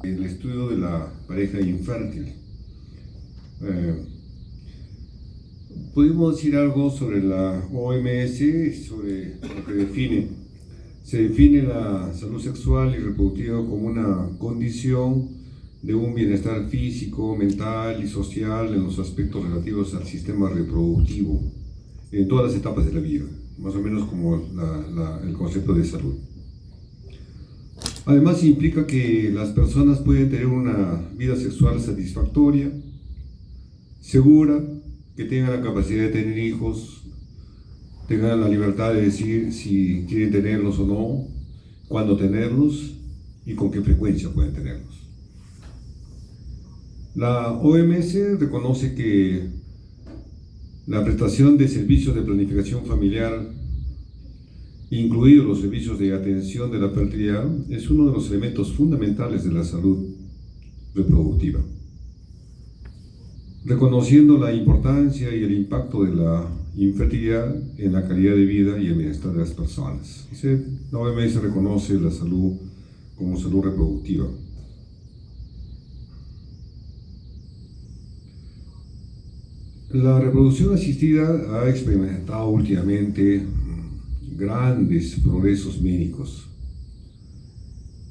El estudio de la pareja infértil. Pudimos decir algo sobre la OMS, sobre lo que define. Se define la salud sexual y reproductiva como una condición de un bienestar físico, mental y social en los aspectos relativos al sistema reproductivo, en todas las etapas de la vida, más o menos como el concepto de salud. Además, implica que las personas pueden tener una vida sexual satisfactoria, segura, que tengan la capacidad de tener hijos, tengan la libertad de decir si quieren tenerlos o no, cuándo tenerlos y con qué frecuencia pueden tenerlos. La OMS reconoce que la prestación de servicios de planificación familiar, incluidos los servicios de atención de la fertilidad, es uno de los elementos fundamentales de la salud reproductiva, reconociendo la importancia y el impacto de la infertilidad en la calidad de vida y el bienestar de las personas. La OMS reconoce la salud como salud reproductiva. La reproducción asistida ha experimentado últimamente grandes progresos médicos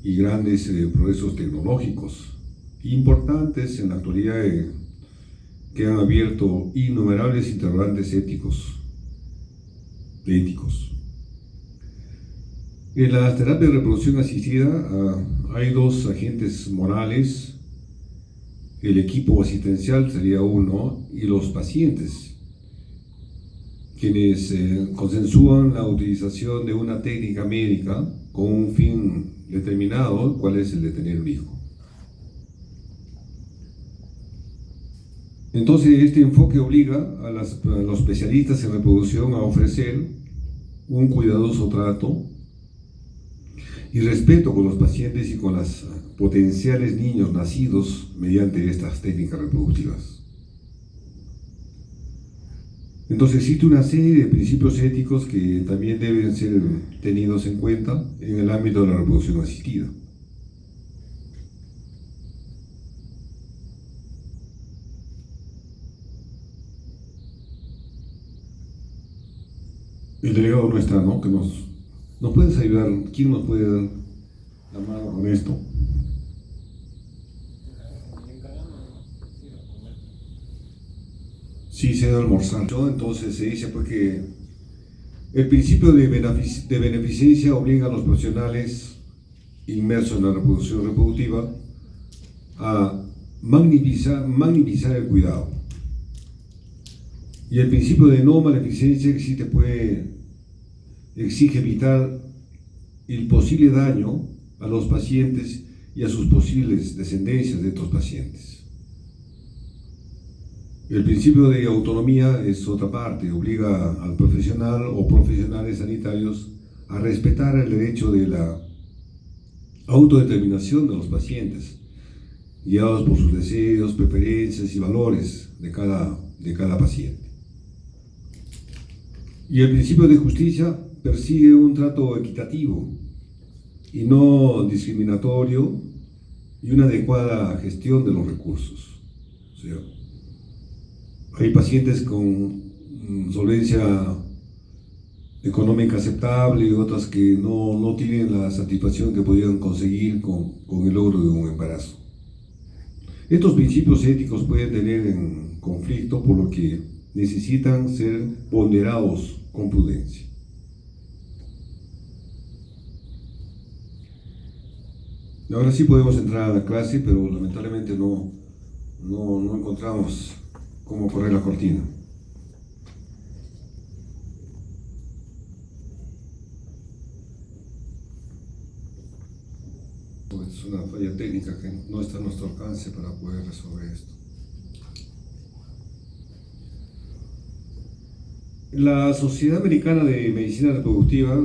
y grandes progresos tecnológicos importantes en la actualidad que han abierto innumerables interrogantes éticos. En la terapia de reproducción asistida hay dos agentes morales. El equipo asistencial sería uno y los pacientes, quienes consensúan la utilización de una técnica médica con un fin determinado, cuál es el de tener un hijo. Entonces, este enfoque obliga a los especialistas en reproducción a ofrecer un cuidadoso trato y respeto con los pacientes y con los potenciales niños nacidos mediante estas técnicas reproductivas. Entonces existe una serie de principios éticos que también deben ser tenidos en cuenta en el ámbito de la reproducción asistida. El delegado no está, ¿no? Que nos puedes ayudar. ¿Quién nos puede dar la mano con esto? Sí, se da almorzar. Entonces se dice pues que el principio de beneficencia obliga a los profesionales inmersos en la reproducción reproductiva a magnimizar el cuidado. Y el principio de no maleficencia exige evitar el posible daño a los pacientes y a sus posibles descendencias de estos pacientes. El principio de autonomía es otra parte, obliga al profesional o profesionales sanitarios a respetar el derecho de la autodeterminación de los pacientes, guiados por sus deseos, preferencias y valores de cada paciente. Y el principio de justicia persigue un trato equitativo y no discriminatorio y una adecuada gestión de los recursos. O sea, hay pacientes con solvencia económica aceptable y otras que no tienen la satisfacción que podrían conseguir con el logro de un embarazo. Estos principios éticos pueden tener en conflicto, por lo que necesitan ser ponderados con prudencia. Ahora sí podemos entrar a la clase, pero lamentablemente no encontramos cómo correr la cortina. Es una falla técnica que no está a nuestro alcance para poder resolver esto. La Sociedad Americana de Medicina Reproductiva,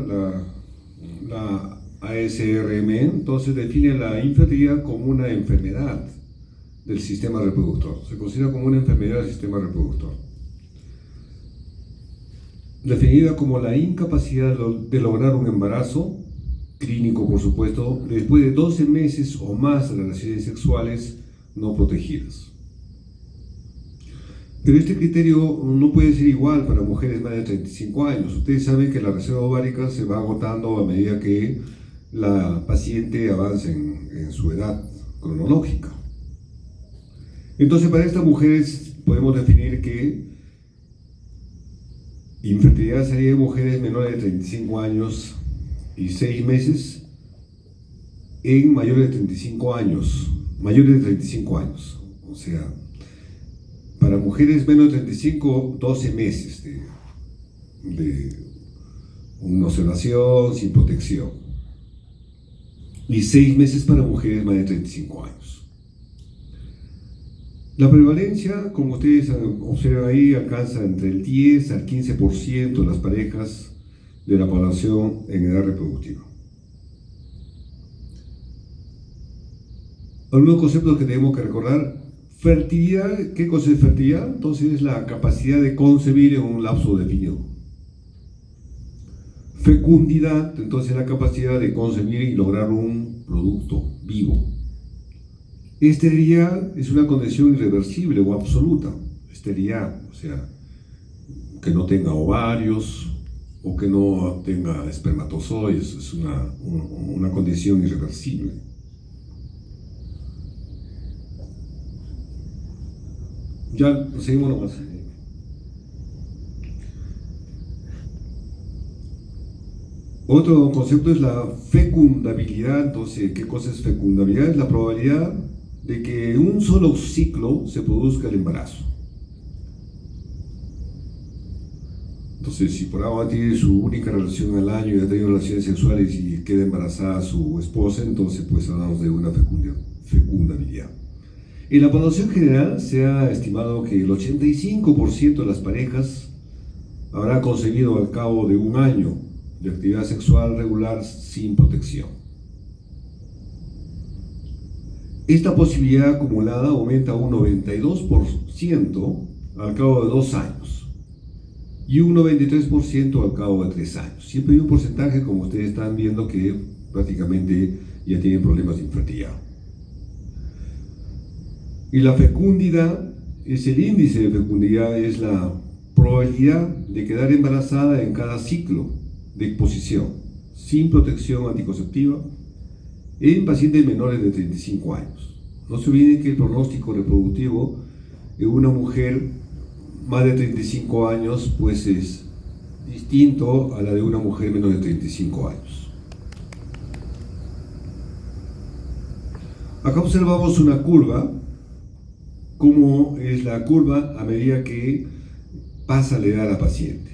la ASRM, entonces define la infertilidad como una enfermedad del sistema reproductor. Se considera como una enfermedad del sistema reproductor, definida como la incapacidad de lograr un embarazo clínico, por supuesto, después de 12 meses o más de relaciones sexuales no protegidas. Pero este criterio no puede ser igual para mujeres más de 35 años. Ustedes saben que la reserva ovárica se va agotando a medida que la paciente avanza en su edad cronológica. Entonces, para estas mujeres podemos definir que infertilidad sería en mujeres menores de 35 años y 6 meses en mayores de 35 años, o sea, para mujeres menos de 35, 12 meses de una observación sin protección, y 6 meses para mujeres más de 35 años. La prevalencia, como ustedes observan ahí, alcanza entre el 10 al 15% de las parejas de la población en edad reproductiva. Algunos conceptos que tenemos que recordar. Fertilidad, ¿qué cosa es fertilidad? Entonces es la capacidad de concebir en un lapso definido. Fecundidad, entonces la capacidad de concebir y lograr un producto vivo. Esterilidad es una condición irreversible o absoluta. Esterilidad, o sea, que no tenga ovarios o que no tenga espermatozoides, es una condición irreversible. Ya seguimos nomás. Otro concepto es la fecundabilidad. Entonces, ¿qué cosa es fecundabilidad? Es la probabilidad de que en un solo ciclo se produzca el embarazo. Entonces, si por ahora tiene su única relación al año y ha tenido relaciones sexuales y queda embarazada su esposa, entonces pues hablamos de una fecundabilidad. En la población general se ha estimado que el 85% de las parejas habrá concebido al cabo de un año de actividad sexual regular sin protección. Esta posibilidad acumulada aumenta a un 92% al cabo de 2 años y un 93% al cabo de 3 años. Siempre hay un porcentaje, como ustedes están viendo, que prácticamente ya tienen problemas de infertilidad. Y la fecundidad es el índice de fecundidad, es la probabilidad de quedar embarazada en cada ciclo de exposición sin protección anticonceptiva en pacientes menores de 35 años. No se olviden que el pronóstico reproductivo en una mujer más de 35 años pues es distinto a la de una mujer menos de 35 años. Acá observamos una curva, como es la curva a medida que pasa la edad de la paciente.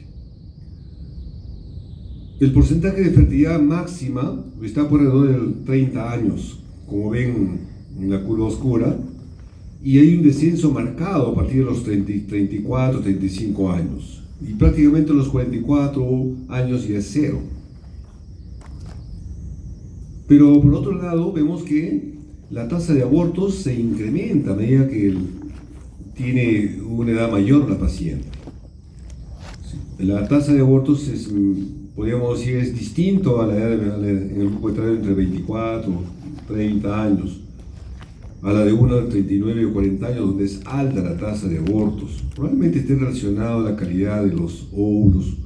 El porcentaje de fertilidad máxima está por alrededor de 30 años, como ven en la curva oscura, y hay un descenso marcado a partir de los 34, 35 años, y prácticamente a los 44 años ya es cero. Pero por otro lado vemos que la tasa de abortos se incrementa a medida que tiene una edad mayor la paciente. La tasa de abortos es, podríamos decir, es distinto a la edad en el grupo etario entre 24 y 30 años, a la de uno de 39 o 40 años, donde es alta la tasa de abortos. Probablemente esté relacionado a la calidad de los óvulos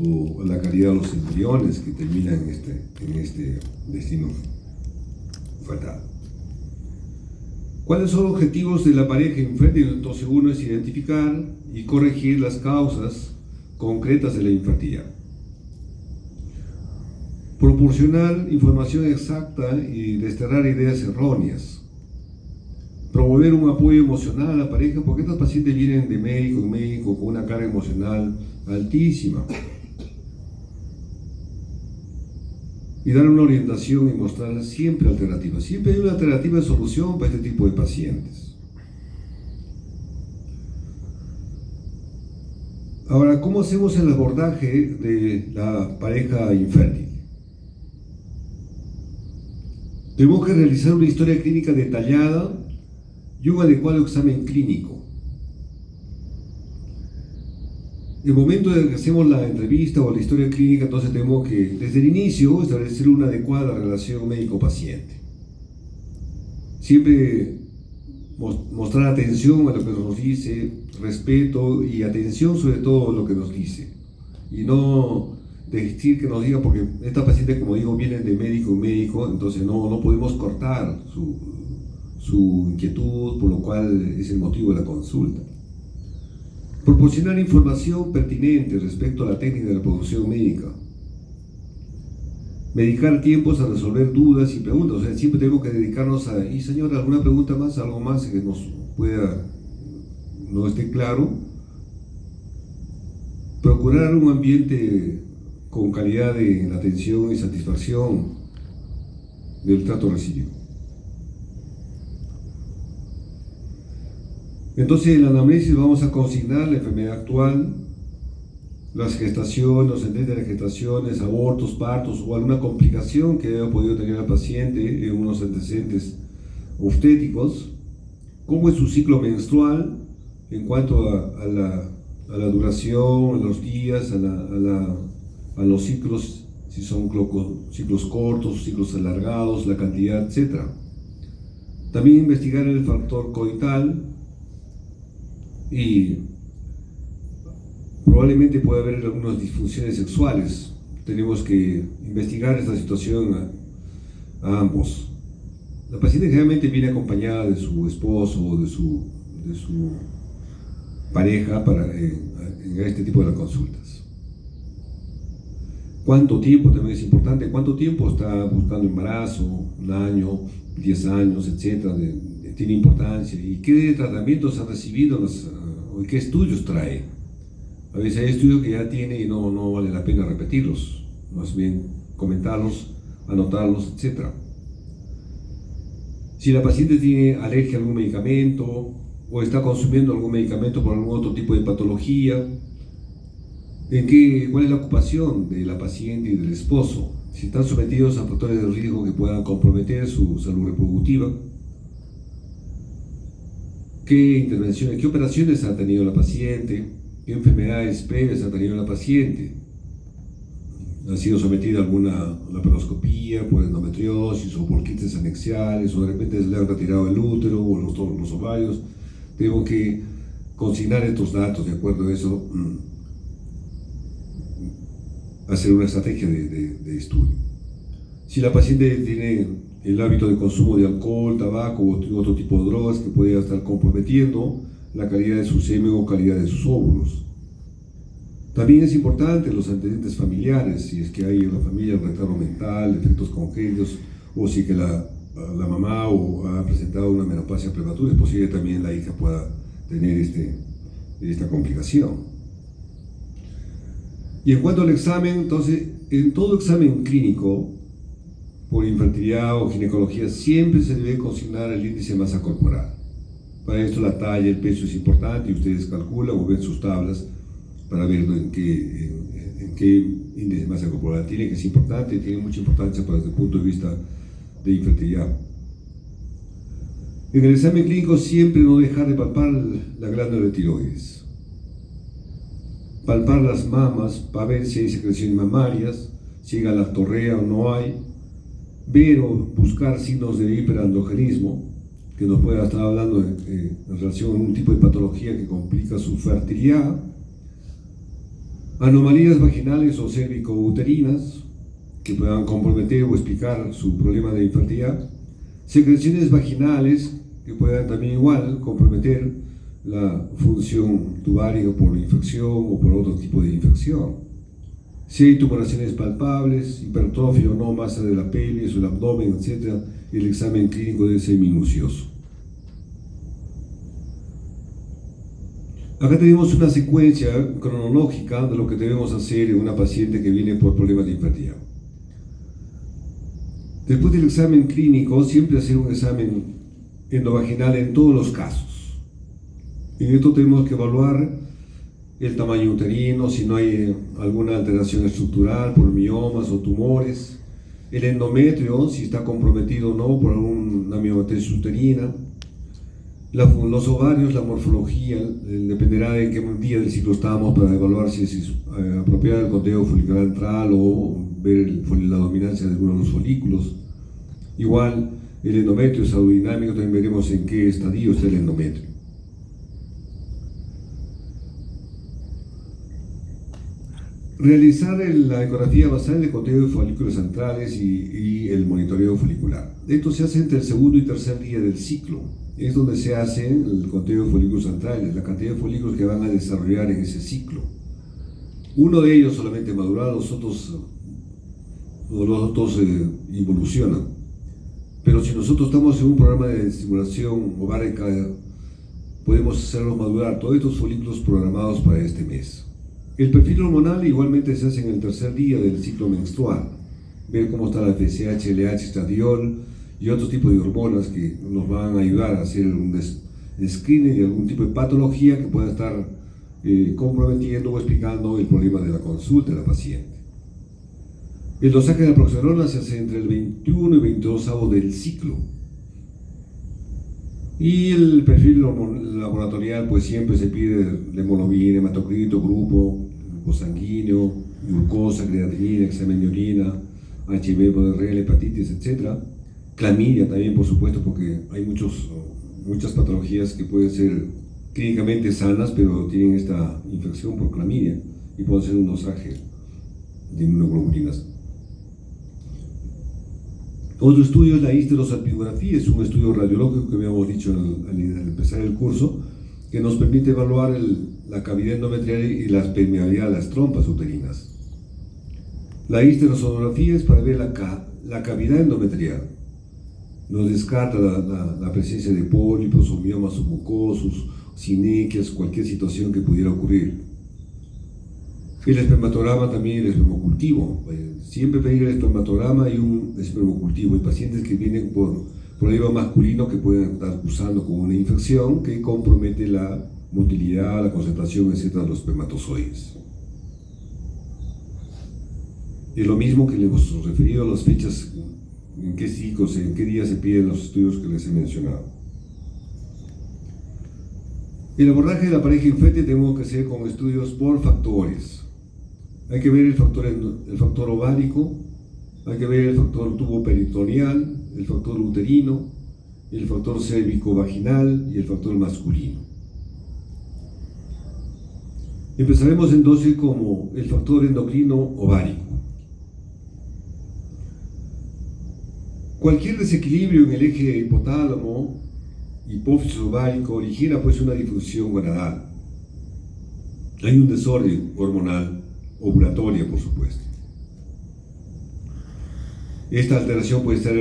o a la calidad de los embriones que terminan en este destino fatal. ¿Cuáles son los objetivos de la pareja infértil? Entonces uno es identificar y corregir las causas concretas de la infertilidad. Proporcionar información exacta y desterrar ideas erróneas. Promover un apoyo emocional a la pareja, porque estas pacientes vienen de médico en médico con una carga emocional altísima. Y dar una orientación y mostrar siempre alternativas. Siempre hay una alternativa de solución para este tipo de pacientes. Ahora, ¿cómo hacemos el abordaje de la pareja infértil? Tenemos que realizar una historia clínica detallada y un adecuado examen clínico. el momento en que hacemos la entrevista o la historia clínica, entonces tenemos que, desde el inicio, establecer una adecuada relación médico-paciente. Siempre mostrar atención a lo que nos dice, respeto y atención sobre todo a lo que nos dice. Y no decir que nos diga, porque esta paciente, como digo, vienen de médico en médico, entonces no podemos cortar su inquietud, por lo cual es el motivo de la consulta. Proporcionar información pertinente respecto a la técnica de la producción médica. Dedicar tiempos a resolver dudas y preguntas. O sea, siempre tenemos que dedicarnos a, y señora, ¿alguna pregunta más? ¿Algo más que nos pueda, no esté claro? Procurar un ambiente con calidad de atención y satisfacción del trato recibido. Entonces, en la anamnesis vamos a consignar la enfermedad actual, las gestaciones, los antecedentes de gestaciones, abortos, partos o alguna complicación que haya podido tener la paciente en unos antecedentes obstétricos, cómo es su ciclo menstrual en cuanto a la duración, a los días, a los ciclos, si son ciclos cortos, ciclos alargados, la cantidad, etc. También investigar el factor coital, y probablemente puede haber algunas disfunciones sexuales. Tenemos que investigar esta situación a ambos. La paciente generalmente viene acompañada de su esposo o de su pareja en este tipo de consultas. ¿Cuánto tiempo? También es importante. ¿Cuánto tiempo está buscando embarazo? ¿Un año? 10 años, etcétera? Tiene importancia. ¿Y qué tratamientos ha recibido? ¿Y qué estudios trae? A veces hay estudios que ya tiene y no vale la pena repetirlos, más bien comentarlos, anotarlos, etc. Si la paciente tiene alergia a algún medicamento o está consumiendo algún medicamento por algún otro tipo de patología, ¿cuál es la ocupación de la paciente y del esposo? Si están sometidos a factores de riesgo que puedan comprometer su salud reproductiva, qué intervenciones, qué operaciones ha tenido la paciente, qué enfermedades previas ha tenido la paciente, ha sido sometida a alguna laparoscopía por endometriosis o por quistes anexiales, o de repente se le han retirado el útero o los ovarios. Tengo que consignar estos datos, de acuerdo a eso, hacer una estrategia de estudio. Si la paciente tiene el hábito de consumo de alcohol, tabaco u otro tipo de drogas que puede estar comprometiendo la calidad de su semen o calidad de sus óvulos. También es importante los antecedentes familiares, si es que hay en la familia retardo mental, efectos congénitos, o si que la mamá ha presentado una menopausia prematura, es posible que también la hija pueda tener esta complicación. Y en cuanto al examen, entonces, en todo examen clínico, por infertilidad o ginecología, siempre se debe consignar el índice de masa corporal. Para esto la talla, el peso es importante y ustedes calculan o ven sus tablas para ver en qué índice de masa corporal tiene, que es importante, tiene mucha importancia desde el punto de vista de infertilidad. En el examen clínico siempre no dejar de palpar la glándula de tiroides. Palpar las mamas para ver si hay secreciones mamarias, si hay galactorrea o no hay. Ver o buscar signos de hiperandrogenismo, que nos pueda estar hablando en relación a un tipo de patología que complica su fertilidad. Anomalías vaginales o cérvico-uterinas, que puedan comprometer o explicar su problema de infertilidad. Secreciones vaginales, que puedan también igual comprometer la función tubaria por infección o por otro tipo de infección. Si hay tumoraciones palpables, hipertrofia o no, masa de la pelvis o el abdomen, etc., el examen clínico debe ser minucioso. Acá tenemos una secuencia cronológica de lo que debemos hacer en una paciente que viene por problemas de infertilidad. Después del examen clínico, siempre hacer un examen endovaginal en todos los casos. En esto tenemos que evaluar el tamaño uterino, si no hay alguna alteración estructural por miomas o tumores, el endometrio, si está comprometido o no por alguna miomatesis uterina, Los ovarios, la morfología, dependerá de qué día del ciclo estamos para evaluar si es apropiado el conteo folicular antral o ver la dominancia de alguno de los folículos. Igual, el endometrio es dinámico, también veremos en qué estadio está el endometrio. Realizar la ecografía basal en el conteo de folículos centrales y el monitoreo folicular. Esto se hace entre el segundo y tercer día del ciclo. Es donde se hace el conteo de folículos centrales, la cantidad de folículos que van a desarrollar en ese ciclo. Uno de ellos solamente madurará, los otros evolucionan. Pero si nosotros estamos en un programa de estimulación ovárica, podemos hacerlos madurar todos estos folículos programados para este mes. El perfil hormonal igualmente se hace en el tercer día del ciclo menstrual. Ver cómo está la FSH, LH, estradiol y otro tipo de hormonas que nos van a ayudar a hacer un screening de algún tipo de patología que pueda estar comprometiendo o explicando el problema de la consulta de la paciente. El dosaje de la progesterona se hace entre el 21 y 22avo del ciclo. Y el perfil laboratorial, pues siempre se pide hemoglobina, hematocrito, grupo sanguíneo, glucosa, creatinina, examen de orina, HIV, PRL, hepatitis, etc. Clamidia también, por supuesto, porque hay muchas patologías que pueden ser clínicamente sanas, pero tienen esta infección por clamidia y pueden ser un dosaje de inmunoglobulinas. Otro estudio es la histerosalpingografía, es un estudio radiológico que habíamos dicho al empezar el curso, que nos permite evaluar la cavidad endometrial y la permeabilidad de las trompas uterinas. La histerosonografía es para ver la cavidad endometrial. Nos descarta la presencia de pólipos o miomas submucosos, sinequias, cualquier situación que pudiera ocurrir. El espermatograma también, el espermocultivo. Siempre pedir el espermatograma y un espermocultivo. Hay pacientes que vienen por problema masculino que pueden estar cursando con una infección que compromete la motilidad, la concentración, etc. de los espermatozoides. Es lo mismo que le hemos referido a las fechas, en qué ciclos, en qué días se piden los estudios que les he mencionado. El abordaje de la pareja infértil tenemos que hacer con estudios por factores. Hay que ver el factor ovárico, hay que ver el factor tuboperitoneal, el factor uterino, el factor cérvico-vaginal y el factor masculino. Empezaremos entonces como el factor endocrino ovárico. Cualquier desequilibrio en el eje hipotálamo, hipófisis ovárico, origina pues una disfunción gonadal. Hay un desorden hormonal, ovulatoria por supuesto. Esta alteración puede estar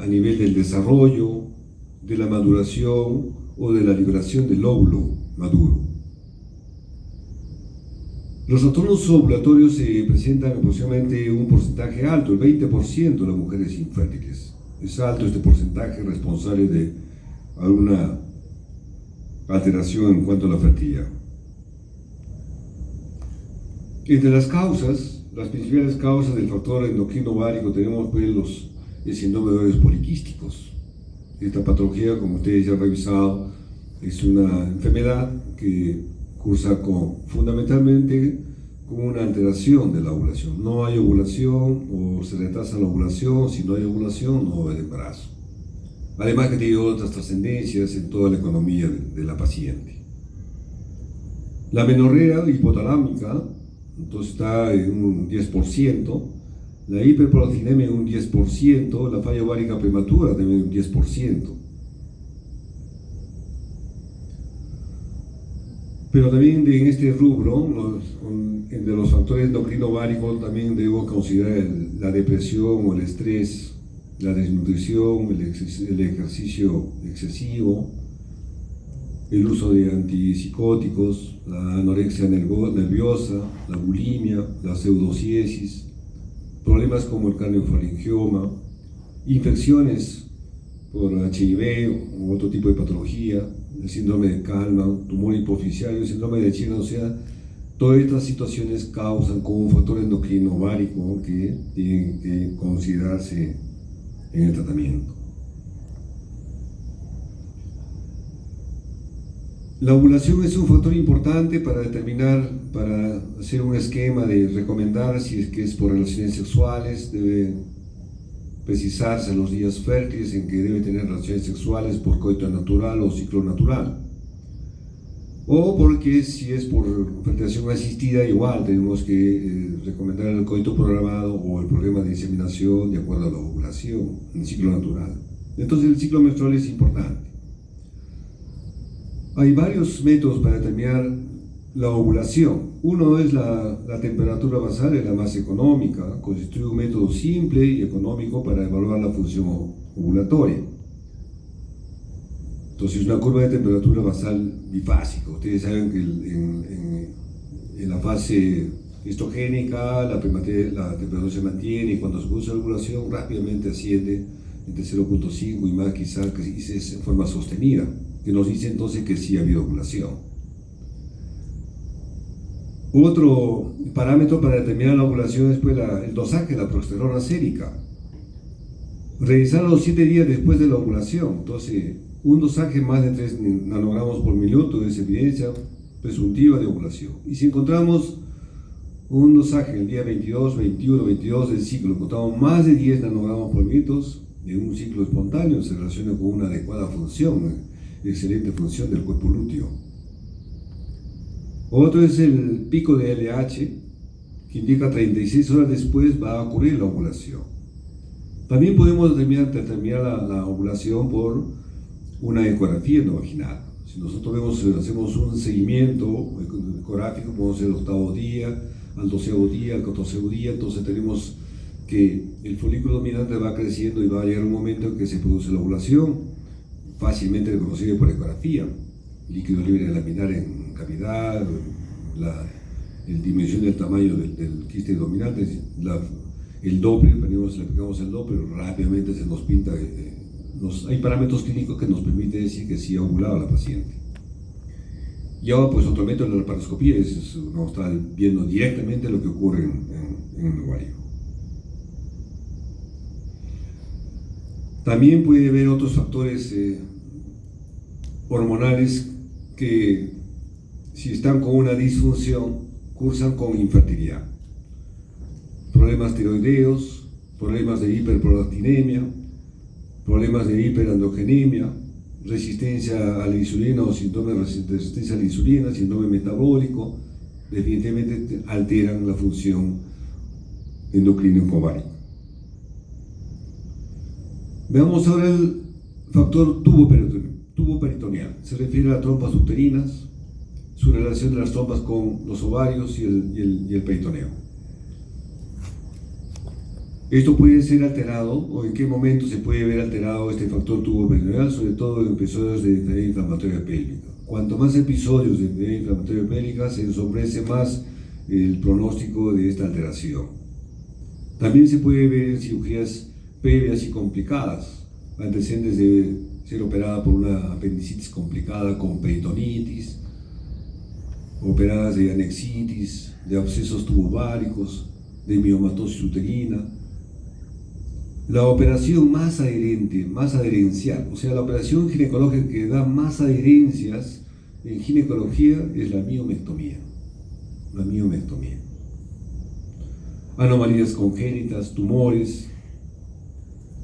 a nivel del desarrollo, de la maduración o de la liberación del óvulo maduro. Los trastornos ovulatorios se presentan aproximadamente un porcentaje alto, el 20% de las mujeres infértiles. Es alto este porcentaje responsable de alguna alteración en cuanto a la fertilidad. Entre las causas, las principales causas del factor endocrino ovárico tenemos pues el síndrome de ovarios poliquísticos. Esta patología, como ustedes ya han revisado, es una enfermedad que cursa fundamentalmente con una alteración de la ovulación. No hay ovulación o se retrasa la ovulación. Si no hay ovulación, no hay embarazo. Además que tiene otras trascendencias en toda la economía de la paciente. La menorrea hipotalámica, entonces está en un 10%, la hiperprolactinemia en un 10%, la falla ovárica prematura también en un 10%. Pero también en este rubro, de los factores endocrino ováricos, también debemos considerar la depresión o el estrés, la desnutrición, el ejercicio excesivo, el uso de antipsicóticos, la anorexia nerviosa, la bulimia, la pseudociesis, problemas como el craniofaringioma, infecciones por HIV u otro tipo de patología, el síndrome de Kallmann, tumor hipofisiario, el síndrome de Chiari, o sea, todas estas situaciones causan como un factor endocrino ovárico que tiene que considerarse en el tratamiento. La ovulación es un factor importante para determinar, para hacer un esquema de recomendar si es que es por relaciones sexuales, debe precisarse los días fértiles en que debe tener relaciones sexuales por coito natural o ciclo natural. O porque si es por fertilización asistida, igual tenemos que recomendar el coito programado o el problema de inseminación de acuerdo a la ovulación, en el ciclo natural. Entonces el ciclo menstrual es importante. Hay varios métodos para determinar la ovulación. Uno es la temperatura basal, es la más económica, constituye un método simple y económico para evaluar la función ovulatoria. Entonces, una curva de temperatura basal bifásica. Ustedes saben que en la fase estrogénica la temperatura se mantiene y cuando se produce la ovulación rápidamente asciende entre 0.5 y más, quizás que es en forma sostenida, que nos dice entonces que sí ha habido ovulación. Otro parámetro para determinar la ovulación es pues, el dosaje de la progesterona sérica. Revisar los 7 días después de la ovulación. Entonces, un dosaje más de 3 nanogramos por minuto es evidencia presuntiva de ovulación. Y si encontramos un dosaje el día 22, 21, 22 del ciclo, encontramos más de 10 nanogramos por minuto de un ciclo espontáneo, se relaciona con una adecuada función, excelente función del cuerpo lúteo. Otro es el pico de LH, que indica 36 horas después va a ocurrir la ovulación. También podemos determinar la ovulación por una ecografía endovaginal. Si nosotros hacemos un seguimiento ecográfico, podemos hacer el 8º día, al 12º día, al 14º día, entonces tenemos que el folículo dominante va creciendo y va a llegar un momento en que se produce la ovulación, fácilmente reconocible por ecografía, líquido libre laminar en cavidad, la dimensión del tamaño del quiste dominante, el Doppler, le aplicamos el Doppler, rápidamente se nos pinta, hay parámetros clínicos que nos permiten decir que sí ha ovulado la paciente. Y ahora pues otro método, la laparoscopía, nos está viendo directamente lo que ocurre en el ovario. También puede haber otros factores hormonales que, si están con una disfunción, cursan con infertilidad. Problemas tiroideos, problemas de hiperprolactinemia, problemas de hiperandrogenemia, resistencia a la insulina o síndrome de resistencia a la insulina, síndrome metabólico, definitivamente alteran la función endocrina en ovario. Veamos ahora el factor tubo peritoneal. Se refiere a las trompas uterinas, su relación de las trompas con los ovarios y el peritoneo. Esto puede ser alterado, o en qué momento se puede ver alterado este factor tubo peritoneal, sobre todo en episodios de enfermedad inflamatoria pélvica. Cuanto más episodios de enfermedad inflamatoria pélvica, se ensombrece más el pronóstico de esta alteración. También se puede ver en cirugías previas y complicadas, antecedentes de ser operada por una apendicitis complicada con peritonitis, operadas de anexitis, de abscesos tubováricos, de miomatosis uterina. La operación más adherente, más adherencial, o sea, la operación ginecológica que da más adherencias en ginecología es la miomectomía. La miomectomía. Anomalías congénitas, tumores.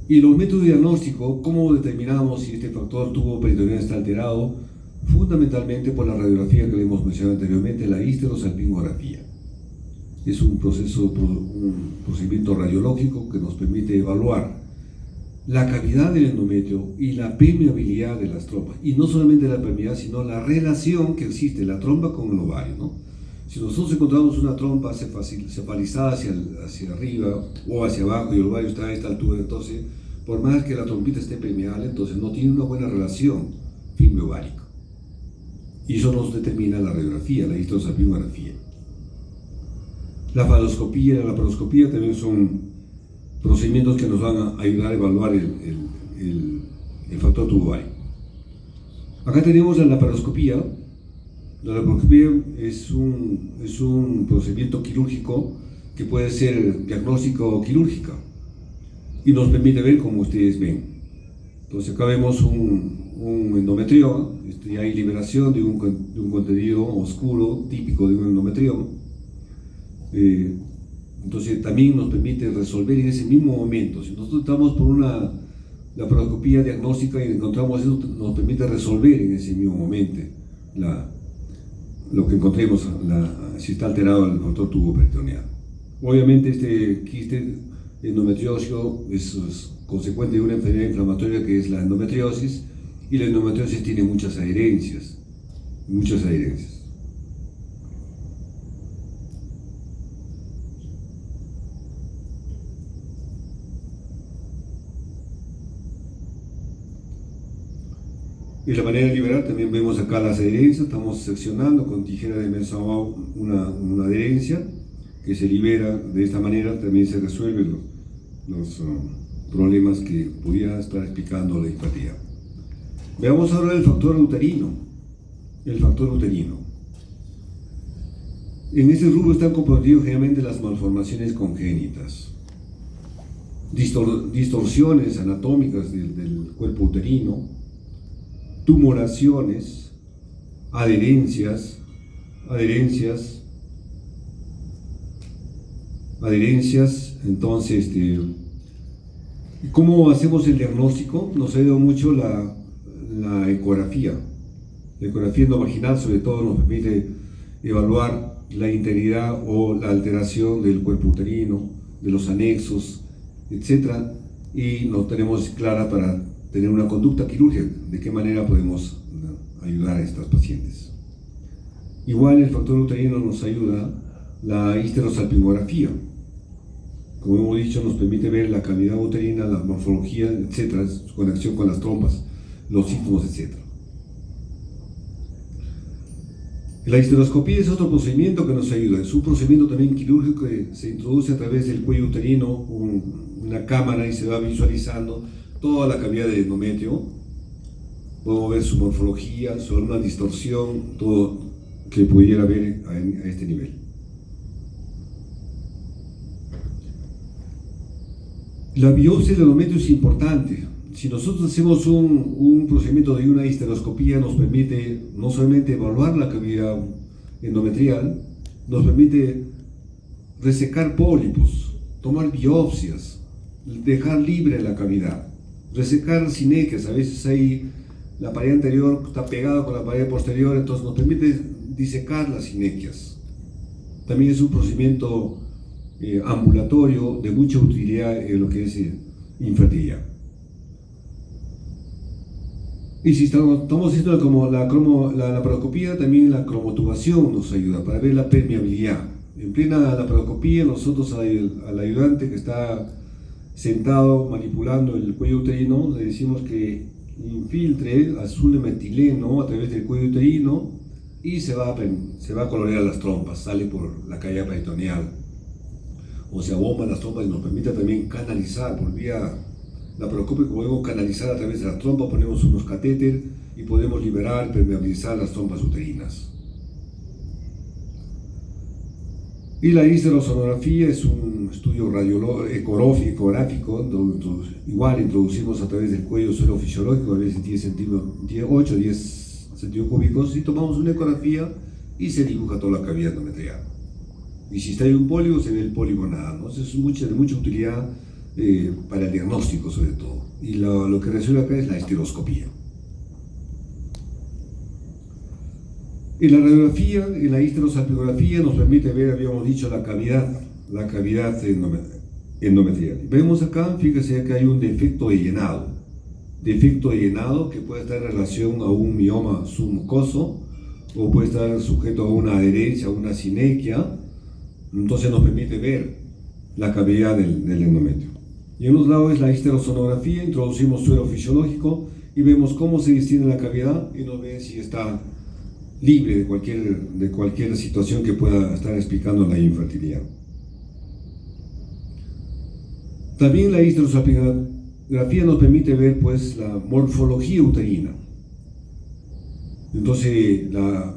Y los métodos de diagnóstico, ¿cómo determinamos si este factor tubo peritoneal está alterado? Fundamentalmente por la radiografía que le hemos mencionado anteriormente, la histerosalpingografía. Es un procedimiento radiológico que nos permite evaluar la cavidad del endometrio y la permeabilidad de las trompas. Y no solamente la permeabilidad, sino la relación que existe la trompa con el ovario, ¿no? Si nosotros encontramos una trompa cefalizada hacia arriba o hacia abajo y el ovario está a esta altura, entonces, por más que la trompita esté permeable, entonces no tiene una buena relación fibrio-ovárica. Y eso nos determina la radiografía, la histerosalpingografía. La faloscopía y la laparoscopía también son procedimientos que nos van a ayudar a evaluar el factor tubo-ovario. Acá tenemos la laparoscopía. La laparoscopía es un procedimiento quirúrgico que puede ser diagnóstico o quirúrgica y nos permite ver como ustedes ven. Entonces acá vemos un endometrioma, y hay liberación de un contenido oscuro típico de un endometrioma. Entonces también nos permite resolver en ese mismo momento. Si nosotros estamos por una laparoscopía diagnóstica y encontramos eso, nos permite resolver en ese mismo momento lo que encontremos, si está alterado el factor tubo peritoneal. Obviamente este quiste endometriósico es consecuente de una enfermedad inflamatoria que es la endometriosis, y la endometriosis tiene muchas adherencias. Y la manera de liberar, también vemos acá las adherencias, estamos seccionando con tijera de Mersonneau una adherencia que se libera. De esta manera también se resuelven los problemas que pudiera estar explicando la hipatía. Veamos ahora el factor uterino. En este rubro están comprendidos generalmente las malformaciones congénitas, distorsiones anatómicas del cuerpo uterino, tumoraciones, adherencias. Entonces, ¿cómo hacemos el diagnóstico? Nos ayuda mucho la ecografía. La ecografía endovaginal, sobre todo, nos permite evaluar la integridad o la alteración del cuerpo uterino, de los anexos, etc. Y nos tenemos clara para tener una conducta quirúrgica, de qué manera podemos ayudar a estas pacientes. Igual el factor uterino nos ayuda la histerosalpingografía. Como hemos dicho, nos permite ver la cavidad uterina, la morfología, etc., su conexión con las trompas, los síntomas, etc. La histeroscopía es otro procedimiento que nos ayuda. Es un procedimiento también quirúrgico que se introduce a través del cuello uterino, una cámara, y se va visualizando toda la cavidad del endometrio. Podemos ver su morfología, su una distorsión, todo que pudiera ver a este nivel. La biopsia del endometrio es importante. Si nosotros hacemos un procedimiento de una histeroscopía, nos permite no solamente evaluar la cavidad endometrial, nos permite resecar pólipos, tomar biopsias, dejar libre la cavidad, resecar sinequias. A veces hay la pared anterior está pegada con la pared posterior, entonces nos permite disecar las sinequias. También es un procedimiento ambulatorio de mucha utilidad en lo que es infertilidad. Y si estamos haciendo como la laparoscopía, también la cromotubación nos ayuda para ver la permeabilidad. En plena laparoscopía, nosotros al ayudante que está sentado manipulando el cuello uterino, le decimos que infiltre azul de metileno a través del cuello uterino y se va a colorear las trompas, sale por la cavidad peritoneal, o se abomban las trompas y nos permite también canalizar por vía laparoscópica. Podemos canalizar a través de las trompas, ponemos unos catéteres y podemos liberar, permeabilizar las trompas uterinas. Y la histerosonografía es un estudio ecográfico, donde igual introducimos a través del cuello suelo fisiológico, a veces 8 o 10 centímetros cúbicos, y tomamos una ecografía y se dibuja toda la cavidad endometrial. Y si está ahí un pólipo, se ve el pólipo nada, ¿no? Eso es de mucha utilidad para el diagnóstico, sobre todo. Y lo que resuelve acá es la histeroscopía. En la radiografía, en la histerosalpingografía, nos permite ver, habíamos dicho, la cavidad endometrial. Vemos acá, fíjese que hay un defecto de llenado que puede estar en relación a un mioma submucoso, o puede estar sujeto a una adherencia, a una sinequia. Entonces nos permite ver la cavidad del endometrio. Y en un lado es la histerosonografía, introducimos suelo fisiológico y vemos cómo se distiende la cavidad y nos ve si está libre de cualquier situación que pueda estar explicando la infertilidad. También la histerosalpingografía nos permite ver pues la morfología uterina. Entonces la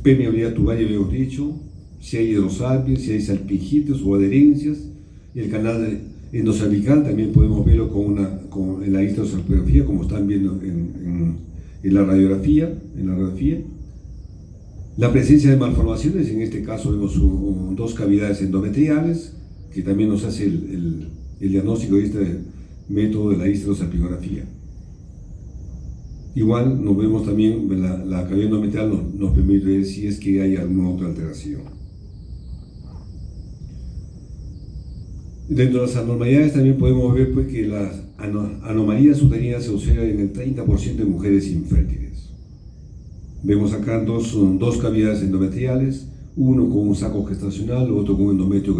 permeabilidad tubaria, habíamos dicho, si hay hidrosalping, si hay salpingitos o adherencias, y el canal Endocervical también podemos verlo en la histerosalpingografía, como están viendo en la radiografía. La presencia de malformaciones, en este caso vemos dos cavidades endometriales, que también nos hace el diagnóstico de este método de la histerosalpingografía. Igual nos vemos también, la cavidad endometrial nos permite ver si es que hay alguna otra alteración. Dentro de las anormalidades también podemos ver pues, que las anomalías uterinas se observan en el 30% de mujeres infértiles. Vemos acá dos cavidades endometriales, uno con un saco gestacional, otro con un endometrio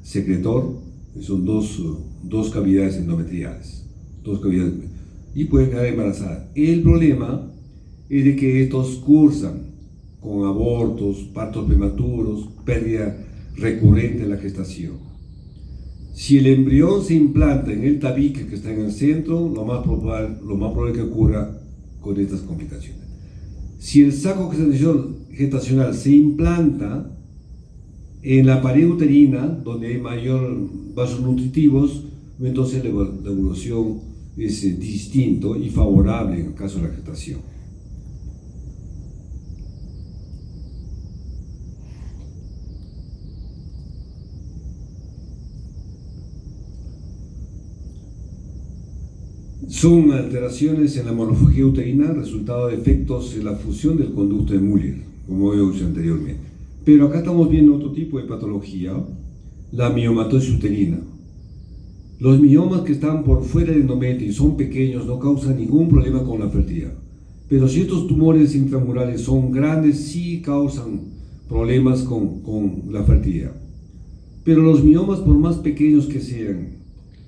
secretor. Son dos cavidades endometriales. Y puede quedar embarazada. El problema es de que estos cursan con abortos, partos prematuros, pérdida recurrente en la gestación. Si el embrión se implanta en el tabique que está en el centro, lo más probable que ocurra con estas complicaciones. Si el saco gestacional se implanta en la pared uterina, donde hay mayor vasos nutritivos, entonces la evolución es distinto y favorable en el caso de la gestación. Son alteraciones en la morfología uterina, resultado de efectos en la fusión del conducto de Muller, como he dicho anteriormente. Pero acá estamos viendo otro tipo de patología, la miomatosis uterina. Los miomas que están por fuera del endometrio y son pequeños no causan ningún problema con la fertilidad. Pero si estos tumores intramurales son grandes, sí causan problemas con la fertilidad. Pero los miomas, por más pequeños que sean,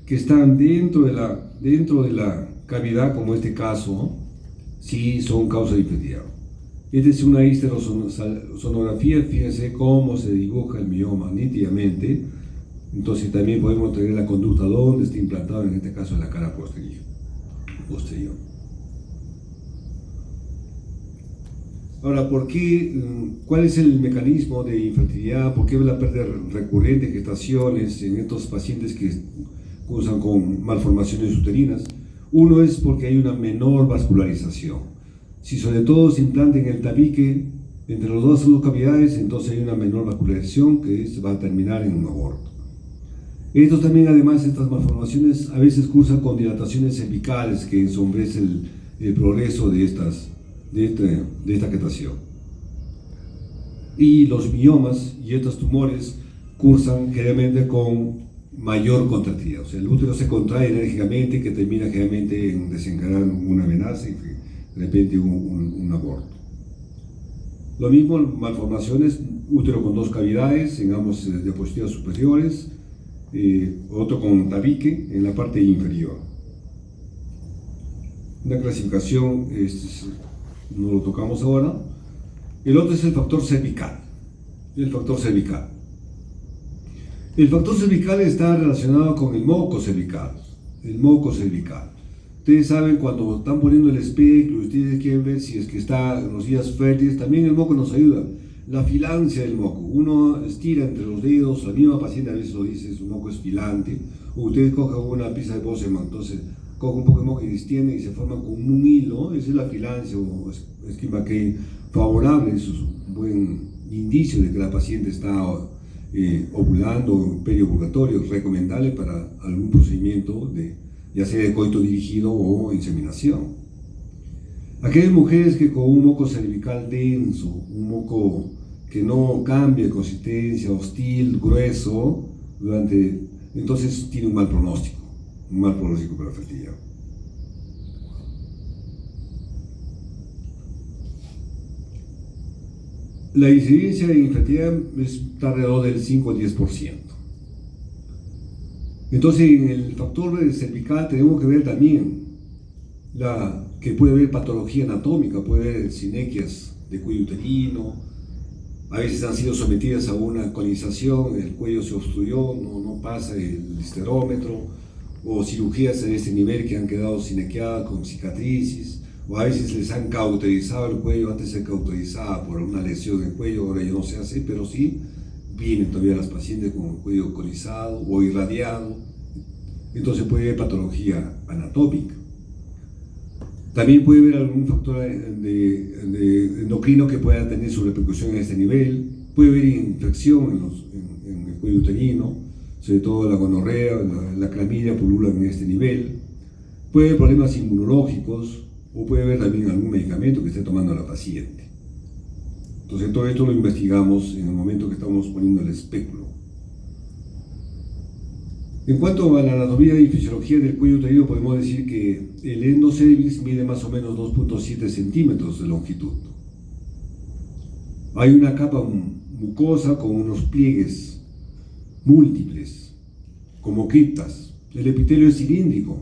que están dentro de la cavidad, como este caso, sí son causa de infertilidad. Esta es una histerosonografía, fíjense cómo se dibuja el mioma nítidamente. Entonces también podemos tener la conducta donde está implantado, en este caso en la cara posterior. Ahora, ¿cuál es el mecanismo de infertilidad? ¿Por qué la pérdida recurrente de gestaciones en estos pacientes que cursan con malformaciones uterinas? Uno es porque hay una menor vascularización. Si sobre todo se implanta en el tabique entre las dos cavidades, entonces hay una menor vascularización que va a terminar en un aborto. Además, estas malformaciones a veces cursan con dilataciones cervicales que ensombrecen el progreso de esta gestación. Y los miomas y estos tumores cursan generalmente con mayor contractilidad. O sea, el útero se contrae enérgicamente, que termina generalmente en desencadenar una amenaza y de repente un aborto. Lo mismo, malformaciones, útero con dos cavidades en ambas diapositivas superiores, otro con tabique en la parte inferior. Una clasificación, no lo tocamos ahora. El otro es el factor cervical. El factor cervical está relacionado con el moco cervical. Ustedes saben, cuando están poniendo el espectro, ustedes quieren ver si es que está en los días fértiles, también el moco nos ayuda. La filancia del moco, uno estira entre los dedos, la misma paciente a veces lo dice, su moco es filante, o ustedes cogen una pieza de Bosseman, entonces cogen un poco de moco y distienden y se forman como un hilo. Esa es la filancia o esquema que favorable, eso es un buen indicio de que la paciente está ovulando, periovulatorio, recomendable para algún procedimiento ya sea de coito dirigido o inseminación. Aquellas mujeres que con un moco cervical denso, un moco que no cambia de consistencia, hostil, grueso, entonces tiene un mal pronóstico para la fertilidad. La incidencia de infertilidad está alrededor del 5 al 10%. Entonces, en el factor cervical tenemos que ver también que puede haber patología anatómica, puede haber sinequias de cuello uterino, a veces han sido sometidas a una colonización, el cuello se obstruyó, no pasa el histerómetro, o cirugías en este nivel que han quedado sinequiadas con cicatrices, o a veces les han cauterizado el cuello, antes se cauterizaba por una lesión en el cuello, ahora ya no se hace, pero sí vienen todavía las pacientes con el cuello conizado o irradiado. entonces puede haber patología anatómica. También puede haber algún factor de endocrino que pueda tener su repercusión en este nivel. Puede haber infección en el cuello uterino, sobre todo la gonorrea, la clamidia pululan en este nivel. Puede haber problemas inmunológicos o puede haber también algún medicamento que esté tomando la paciente. Entonces todo esto lo investigamos en el momento que estamos poniendo el espéculo. En cuanto a la anatomía y fisiología del cuello uterino, podemos decir que el endocervix mide más o menos 2.7 centímetros de longitud. Hay una capa mucosa con unos pliegues múltiples, como criptas. El epitelio es cilíndrico,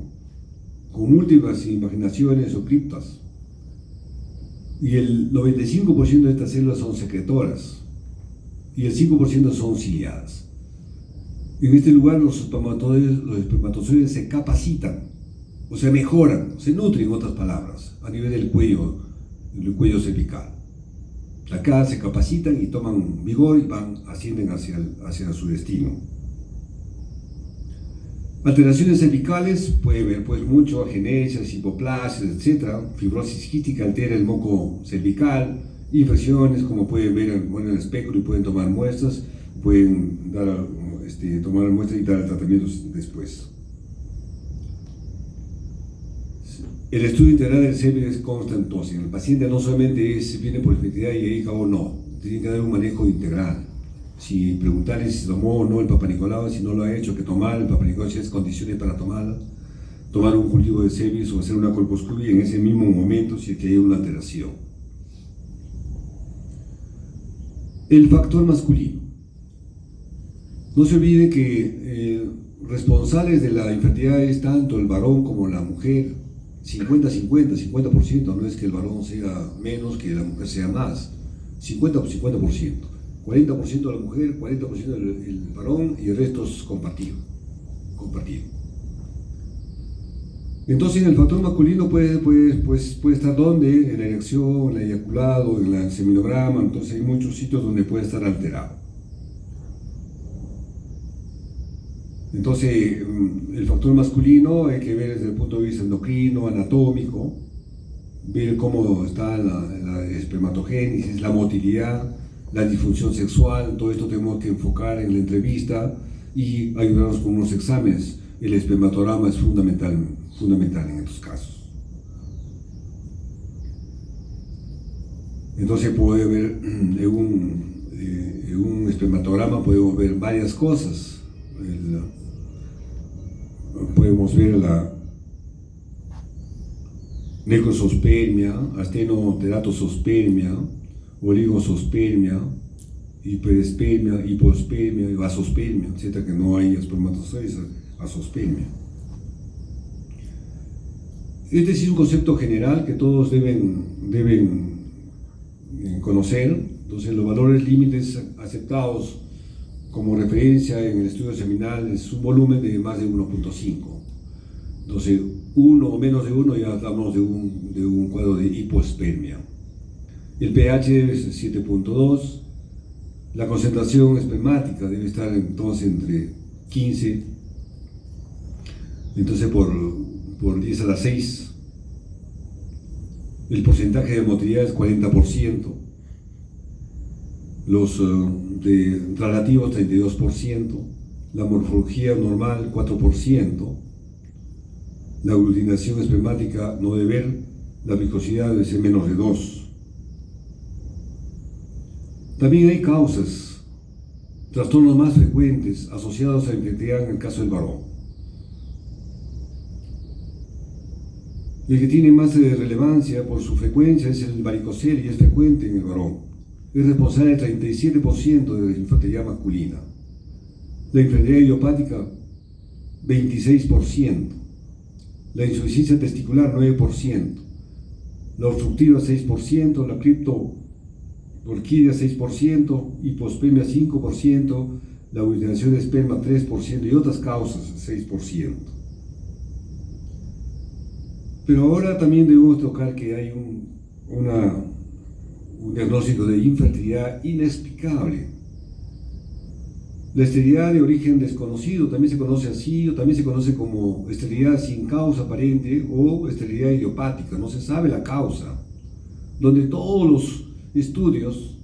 con múltiples invaginaciones o criptas. Y el 95% de estas células son secretoras y el 5% son ciliadas. En este lugar los espermatozoides se capacitan, o sea, mejoran, se nutren, en otras palabras, a nivel del cuello cervical. Acá se capacitan y toman vigor y ascienden hacia su destino. Alteraciones cervicales, puede haber pues mucho, agenesias, hipoplasias, etc. Fibrosis quística altera el moco cervical, infecciones, como pueden ver en el espectro, y pueden tomar muestras, pueden tomar muestras y dar tratamientos después. El estudio integral del cervix consta entonces, el paciente no solamente viene por efectividad y ahí acabó, no, tiene que dar un manejo integral. Si preguntarle si tomó o no el Papa Nicolau, si no lo ha hecho, que tomar el Papa Nicolau, si es condiciones para tomar un cultivo de cervix o hacer una colposcopia en ese mismo momento si es que hay una alteración. El factor masculino. No se olvide que responsables de la infertilidad es tanto el varón como la mujer, 50%, no es que el varón sea menos, que la mujer sea más, 50%. 40% la mujer, 40% el varón y el resto es compartido. Entonces el factor masculino puede estar donde, en la erección, en el eyaculado, en el seminograma, entonces hay muchos sitios donde puede estar alterado. Entonces el factor masculino hay que ver desde el punto de vista endocrino, anatómico, ver cómo está la espermatogénesis, la motilidad, la disfunción sexual. Todo esto tenemos que enfocar en la entrevista y ayudarnos con unos exámenes. El espermatograma es fundamental en estos casos. Entonces puede ver en un espermatograma podemos ver varias cosas. Podemos ver la necrosospermia, astenoteratosospermia, oligosospermia, hiperespermia, hipospermia, vasospermia, etc., que no hay espermatozoides, asospermia. Este sí es un concepto general que todos deben conocer. Entonces, los valores límites aceptados como referencia en el estudio seminal es un volumen de más de 1.5. Entonces, 1 o menos de 1 ya hablamos de un cuadro de hipospermia. El pH debe ser 7.2. La concentración espermática debe estar entonces entre 15, entonces por 10 a la 6. El porcentaje de motilidad es 40%. Los relativos 32%. La morfología normal 4%. La aglutinación espermática no debe ver. La viscosidad debe ser menos de 2. También hay causas, trastornos más frecuentes asociados a la infertilidad en el caso del varón. El que tiene más relevancia por su frecuencia es el varicocele y es frecuente en el varón. Es responsable del 37% de la infertilidad masculina. La infertilidad idiopática, 26%. La insuficiencia testicular, 9%. La obstructiva, 6%. La criptorquidia, 6%. Hipospermia, 5%. La aglutinación de esperma, 3%. Y otras causas, 6%. Pero ahora también debemos tocar que hay un diagnóstico de infertilidad inexplicable. La esterilidad de origen desconocido también se conoce así, o también se conoce como esterilidad sin causa aparente o esterilidad idiopática, no se sabe la causa, donde todos los estudios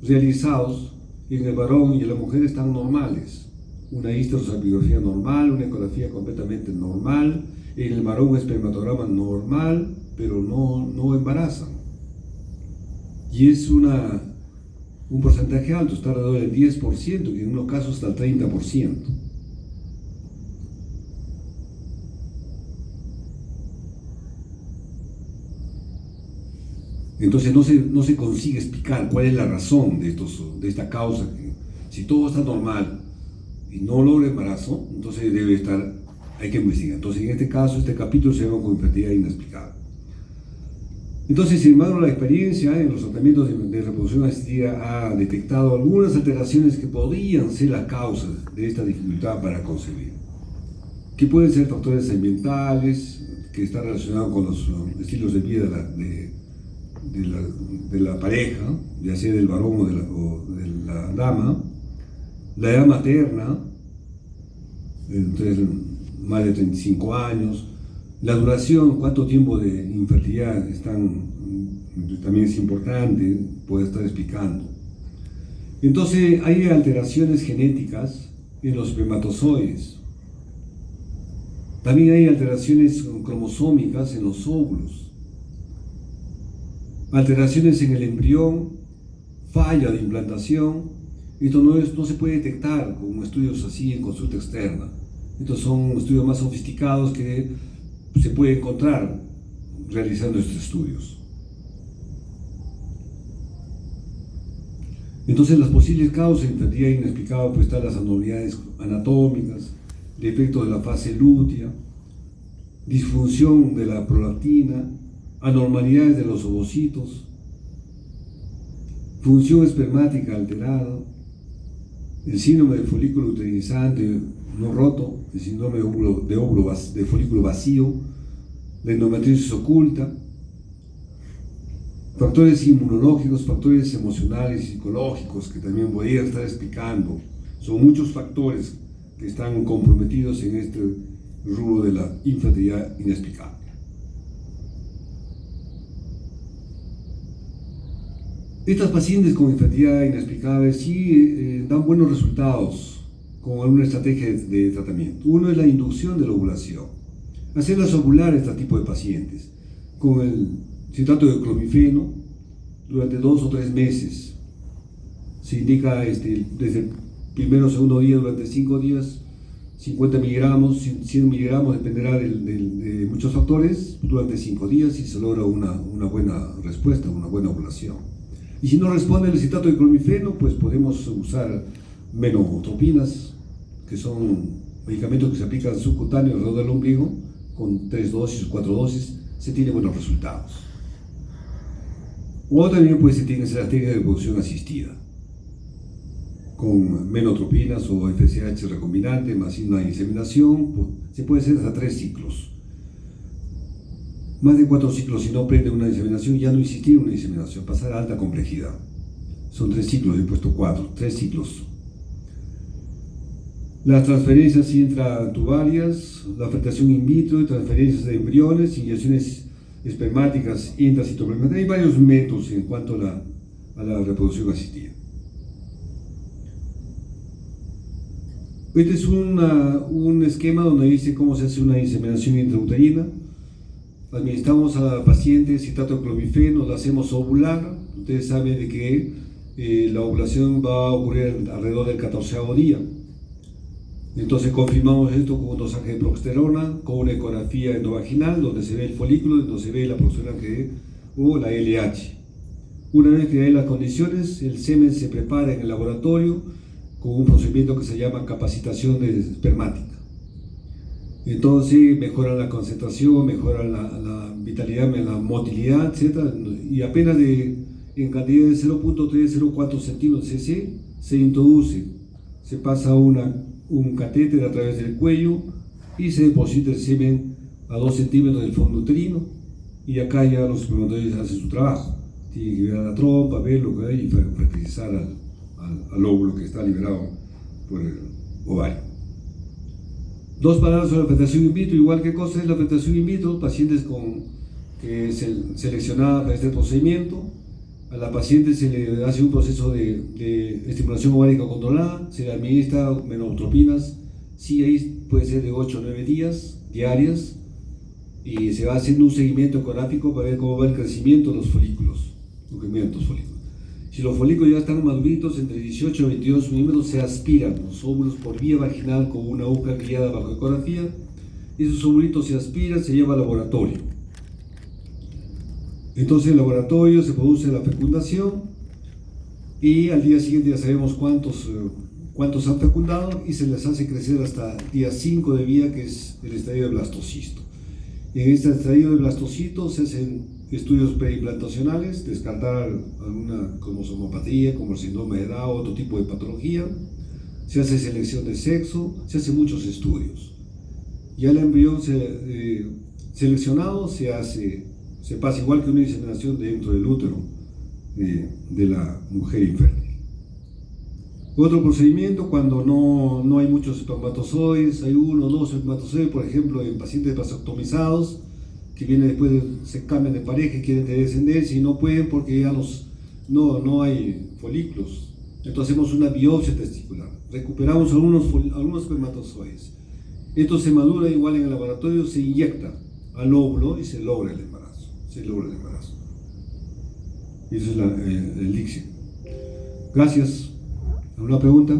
realizados en el varón y en la mujer están normales. Una histerosalpingografía normal, una ecografía completamente normal, en el varón un espermatograma normal, pero no embarazan. Y es un porcentaje alto, está alrededor del 10%, y en unos casos hasta el 30%. Entonces no se consigue explicar cuál es la razón de esta causa. Si todo está normal y no logra embarazo, entonces hay que investigar. Entonces en este caso, este capítulo se llama como infertilidad inexplicable. Entonces, sin embargo, la experiencia en los tratamientos de reproducción asistida ha detectado algunas alteraciones que podrían ser la causa de esta dificultad para concebir, que pueden ser factores ambientales, que están relacionados con los estilos de vida de la pareja, ya sea del varón o de la dama, la edad materna, entonces más de 35 años, la duración, cuánto tiempo de infertilidad también es importante, puede estar explicando. Entonces hay alteraciones genéticas en los espermatozoides. También hay alteraciones cromosómicas en los óvulos. Alteraciones en el embrión, falla de implantación. Esto no se puede detectar con estudios así en consulta externa. Estos son estudios más sofisticados que se puede encontrar realizando estos estudios. Entonces, las posibles causas de infertilidad inexplicable pues están las anormalidades anatómicas, defectos de la fase lútea, disfunción de la prolactina, anormalidades de los ovocitos, función espermática alterada, el síndrome del folículo uterinizante no roto, el síndrome de folículo vacío, la endometriosis oculta, factores inmunológicos, factores emocionales y psicológicos que también voy a estar explicando. Son muchos factores que están comprometidos en este rubro de la infertilidad inexplicable. Estas pacientes con infertilidad inexplicable sí dan buenos resultados con alguna estrategia de tratamiento. Uno es la inducción de la ovulación. Hacerlas ovular a este tipo de pacientes con el citrato de clomifeno durante 2 o 3 meses. Se indica desde el primero o segundo día durante 5 días, 50 miligramos, 100 miligramos, dependerá de muchos factores, durante 5 días y se logra una buena respuesta, una buena ovulación. Y si no responde el citrato de clomifeno, pues podemos usar menotropinas, que son medicamentos que se aplican subcutáneos alrededor del ombligo, con 3 dosis o 4 dosis, se tiene buenos resultados. O también pues se tiene la técnica de reproducción asistida, con menotropinas o FSH recombinante, más una inseminación, pues, se puede hacer hasta 3 ciclos. Más de 4 ciclos, si no prende una inseminación, ya no existir una inseminación, pasar a alta complejidad. Son 3 ciclos, he puesto 4, 3 ciclos. Las transferencias intratubarias, la fertilización in vitro, transferencias de embriones, inyecciones espermáticas intracitoplasmáticas. Hay varios métodos en cuanto a la reproducción asistida. Este es un esquema donde dice cómo se hace una inseminación intrauterina. Administramos a la paciente citrato de clomifeno, la hacemos ovular. Ustedes saben de que la ovulación va a ocurrir alrededor del 14º día. Entonces confirmamos esto con un dosaje de progesterona, con una ecografía endovaginal donde se ve el folículo, donde se ve la progesterona o la LH. Una vez que hay las condiciones, el semen se prepara en el laboratorio con un procedimiento que se llama capacitación espermática. Entonces mejoran la concentración, mejoran la vitalidad, la motilidad, etc. Y apenas en cantidad de 0.304 centímetros cc se introduce, se pasa un catéter a través del cuello y se deposita el semen a 2 centímetros del fondo uterino, y acá ya los espermatozoides hacen su trabajo. Tienen que ver a la trompa, ver lo que hay y fertilizar al óvulo que está liberado por el ovario. Dos palabras sobre la fecundación in vitro. Igual, ¿qué cosa es la fecundación in vitro? Pacientes que seleccionada para este procedimiento, a la paciente se le hace un proceso de estimulación ovárica controlada, se le administra menotropinas, sí, ahí puede ser de 8 a 9 días diarias, y se va haciendo un seguimiento ecográfico para ver cómo va el crecimiento de los folículos. Si los folículos ya están maduritos, entre 18 y 22 milímetros, se aspiran los óvulos por vía vaginal con una aguja guiada bajo ecografía. Esos ovulitos se aspiran, se lleva al laboratorio. Entonces en el laboratorio se produce la fecundación y al día siguiente ya sabemos cuántos han fecundado y se les hace crecer hasta día 5 de vida, que es el estadio de blastocisto. En este estadio de blastocisto se hacen estudios preimplantacionales, descartar alguna cromosomopatía como el síndrome de Down o otro tipo de patología, se hace selección de sexo, se hacen muchos estudios. Ya el embrión seleccionado se pasa igual que una inseminación dentro del útero de la mujer infértil. Otro procedimiento, cuando no hay muchos espermatozoides, hay 1 o 2 espermatozoides, por ejemplo, en pacientes vasectomizados, que vienen después, se cambian de pareja y quieren tener descendencia y no pueden porque ya no hay folículos. Entonces hacemos una biopsia testicular, recuperamos algunos espermatozoides. Esto se madura igual en el laboratorio, se inyecta al óvulo y se logra el embarazo. Y eso es el elixir. Gracias. ¿Alguna pregunta?